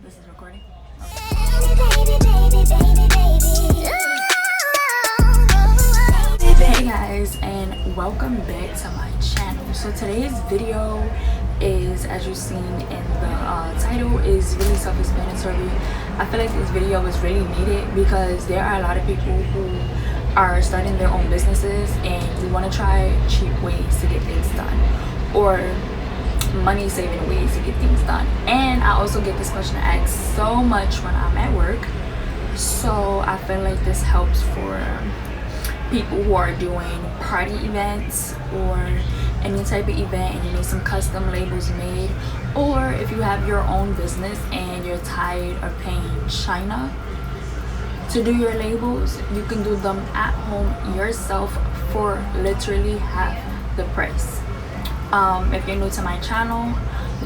This is recording. Hey guys, and welcome back to my channel. So today's video is, as you've seen in the title, is really self-explanatory. I feel like this video is really needed because there are a lot of people who are starting their own businesses and you want to try cheap ways to get things done, or money saving ways to get things done. And I also get this question asked so much when I'm at work, so I feel like this helps for people who are doing party events or any type of event and you need some custom labels made, or if you have your own business and you're tired of paying China to do your labels, you can do them at home yourself for literally half the price. If you're new to my channel,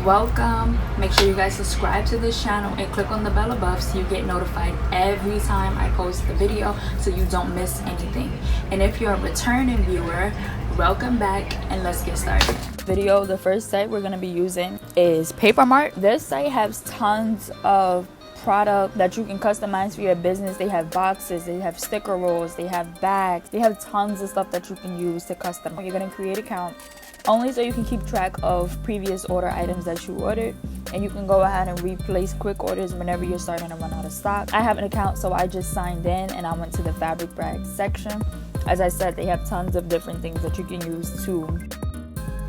welcome. Make sure you guys subscribe to this channel and click on the bell above so you get notified every time I post a video so you don't miss anything. And if you're a returning viewer, welcome back and let's get started. The first site we're going to be using is Papermart. This site has tons of product that you can customize for your business. They have boxes, they have sticker rolls, they have bags, they have tons of stuff that you can use to customize. You're going to create an account only so you can keep track of previous order items that you ordered, and you can go ahead and replace quick orders whenever you're starting to run out of stock. I have an account, so I just signed in and I went to the fabric bag section. As I said, they have tons of different things that you can use to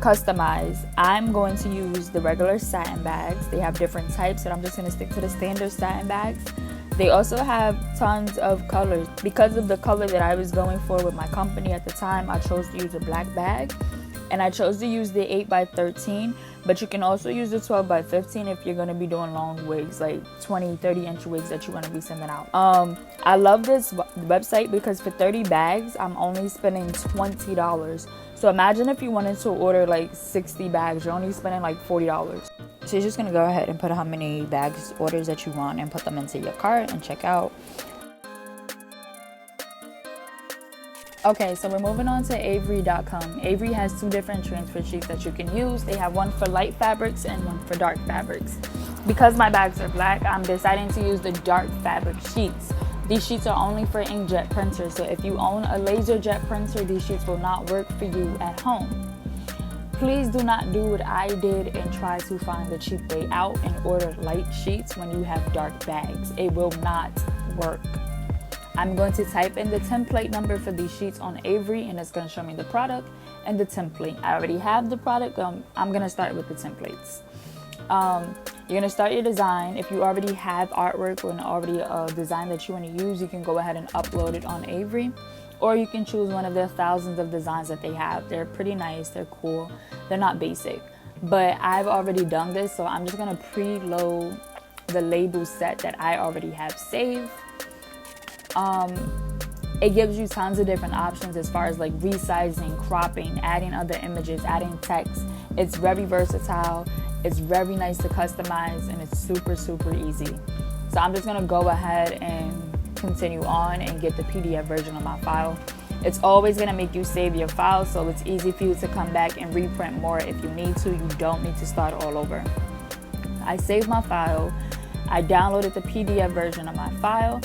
customize. I'm going to use the regular satin bags. They have different types, and I'm just going to stick to the standard satin bags. They also have tons of colors. Because of the color that I was going for with my company at the time, I chose to use a black bag. And I chose to use the 8x13, but you can also use the 12x15 if you're going to be doing long wigs, like 20-30 inch wigs that you want to be sending out. I love this website because for 30 bags, I'm only spending $20. So imagine if you wanted to order like 60 bags, you're only spending like $40. So you're just going to go ahead and put how many bags orders that you want and put them into your cart and check out. Okay, so we're moving on to Avery.com. Avery has two different transfer sheets that you can use. They have one for light fabrics and one for dark fabrics. Because my bags are black, I'm deciding to use the dark fabric sheets. These sheets are only for inkjet printers, so if you own a laser jet printer, these sheets will not work for you at home. Please do not do what I did and try to find the cheap way out and order light sheets when you have dark bags. It will not work. I'm going to type in the template number for these sheets on Avery, and it's going to show me the product and the template. I already have the product. I'm going to start with the templates. You're going to start your design. If you already have artwork or already a design that you want to use, you can go ahead and upload it on Avery, or you can choose one of their thousands of designs that they have. They're pretty nice. They're cool. They're not basic, but I've already done this, so I'm just going to preload the label set that I already have saved. It gives you tons of different options as far as like resizing, cropping, adding other images, adding text. It's very versatile, it's very nice to customize, and it's super easy. So I'm just gonna go ahead and continue on and get the PDF version of my file. It's always gonna make you save your file, so it's easy for you to come back and reprint more if you need to. You don't need to start all over. I saved my file, I downloaded the PDF version of my file,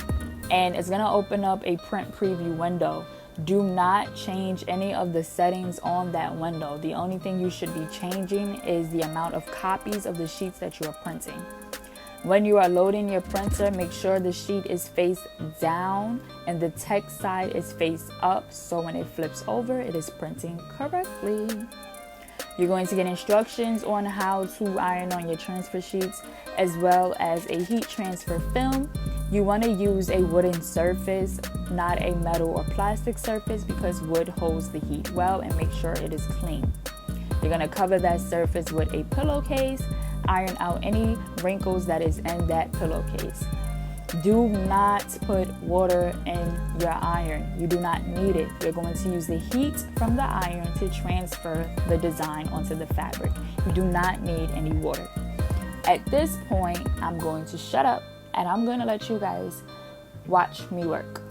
and it's going to open up a print preview window. Do not change any of the settings on that window. The only thing you should be changing is the amount of copies of the sheets that you are printing. When you are loading your printer, make sure the sheet is face down and the text side is face up, so when it flips over, it is printing correctly. You're going to get instructions on how to iron on your transfer sheets, as well as a heat transfer film. You want to use a wooden surface, not a metal or plastic surface, because wood holds the heat well, and make sure it is clean. You're going to cover that surface with a pillowcase, iron out any wrinkles that is in that pillowcase. Do not put water in your iron. You do not need it. You're going to use the heat from the iron to transfer the design onto the fabric. You do not need any water. At this point, I'm going to shut up and I'm going to let you guys watch me work.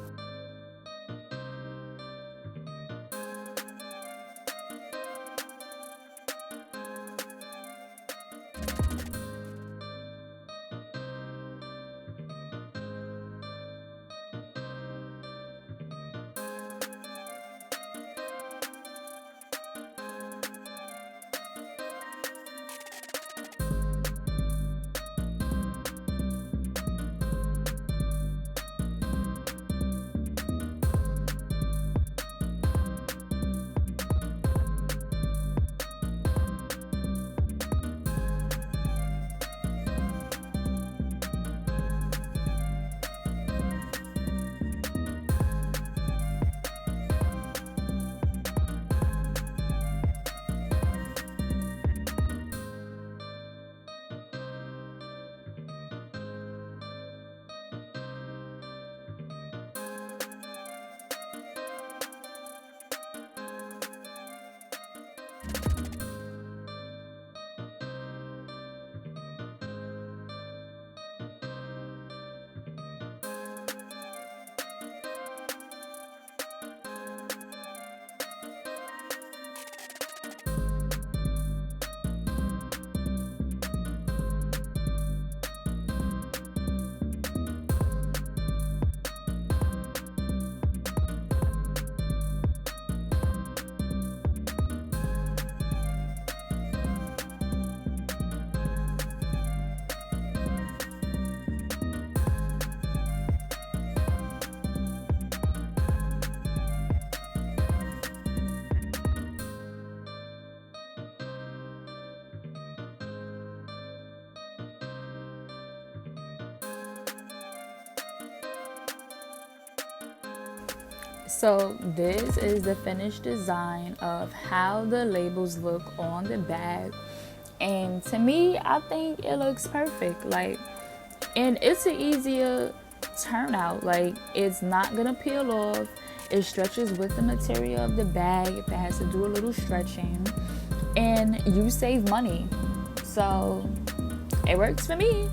So this is the finished design of how the labels look on the bag, and to me, I think it looks perfect. Like, and it's an easier turnout. Like, it's not gonna peel off. It stretches with the material of the bag if it has to do a little stretching, and you save money. So it works for me.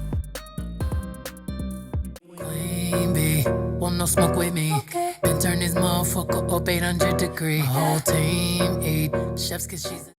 Queen bee, want no smoke with me. Okay. Been turn this motherfucker up 800 degrees. My whole team eat chefs 'cause she's